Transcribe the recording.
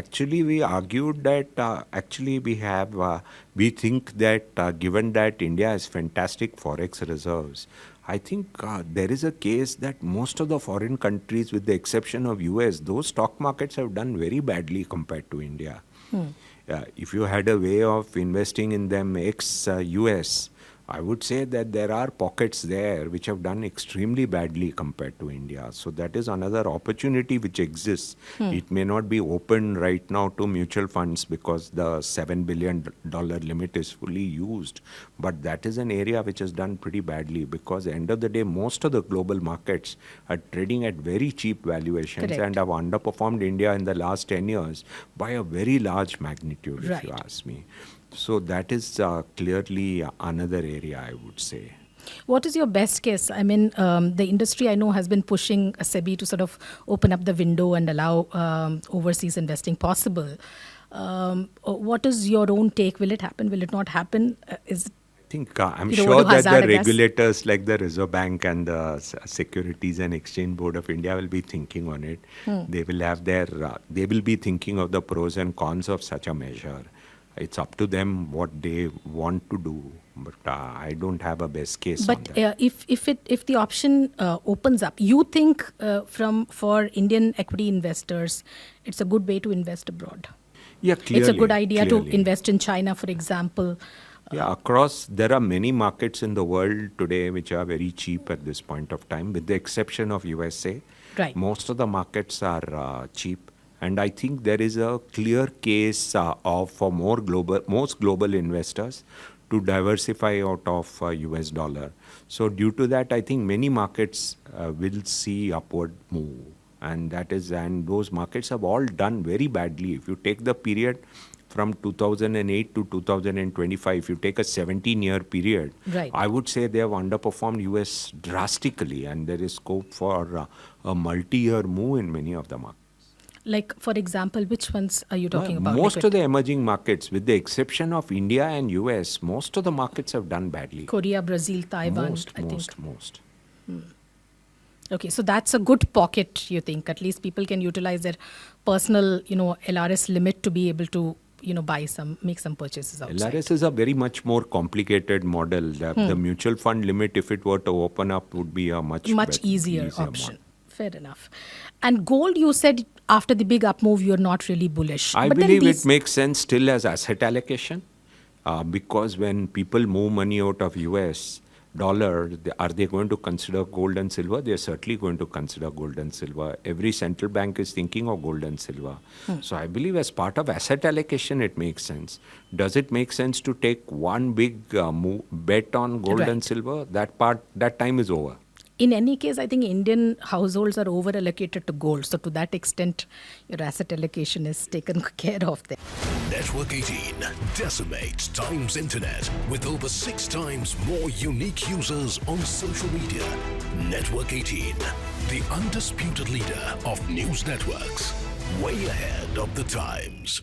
actually we argued that we think that given that India has fantastic forex reserves, I think there is a case that most of the foreign countries, with the exception of US, those stock markets have done very badly compared to India. If you had a way of investing in them ex-US, I would say that there are pockets there which have done extremely badly compared to India. So that is another opportunity which exists. It may not be open right now to mutual funds because the $7 billion limit is fully used. But that is an area which has done pretty badly because at the end of the day, most of the global markets are trading at very cheap valuations and have underperformed India in the last 10 years by a very large magnitude, if you ask me. So that is clearly another area, I would say. What is your best case? I mean, the industry I know has been pushing SEBI to sort of open up the window and allow overseas investing possible. What is your own take? Will it happen? Will it not happen? I'm sure that the regulators like the Reserve Bank and the Securities and Exchange Board of India will be thinking on it. They will have they will be thinking of the pros and cons of such a measure. It's up to them what they want to do, but I don't have a best case. But on that. If the option opens up, you think for Indian equity investors, it's a good way to invest abroad? Yeah, clearly. It's a good idea to invest in China, for example. Yeah, there are many markets in the world today which are very cheap at this point of time, with the exception of USA. Right. Most of the markets are cheap. And I think there is a clear case for most global investors to diversify out of US dollar. So due to that, I think many markets will see upward move. And those markets have all done very badly. If you take the period from 2008 to 2025, if you take a 17-year period, I would say they have underperformed US drastically. And there is scope for a multi-year move in many of the markets. Like, for example, which ones are you talking about? Most of the emerging markets, with the exception of India and US, most of the markets have done badly. Korea, Brazil, Taiwan, Most. Okay, so that's a good pocket, you think. At least people can utilize their personal, LRS limit to be able to, make some purchases outside. LRS is a very much more complicated model. The mutual fund limit, if it were to open up, would be a much easier option. Fair enough. And gold, you said after the big up move, you're not really bullish. I believe it makes sense still as asset allocation because when people move money out of US dollar, are they going to consider gold and silver? They're certainly going to consider gold and silver. Every central bank is thinking of gold and silver. So I believe as part of asset allocation, it makes sense. Does it make sense to take one big bet on gold and silver? That time is over. In any case, I think Indian households are over-allocated to gold. So to that extent, your asset allocation is taken care of there. Network 18 decimates Times Internet with over 6 times more unique users on social media. Network 18, the undisputed leader of news networks. Way ahead of the Times.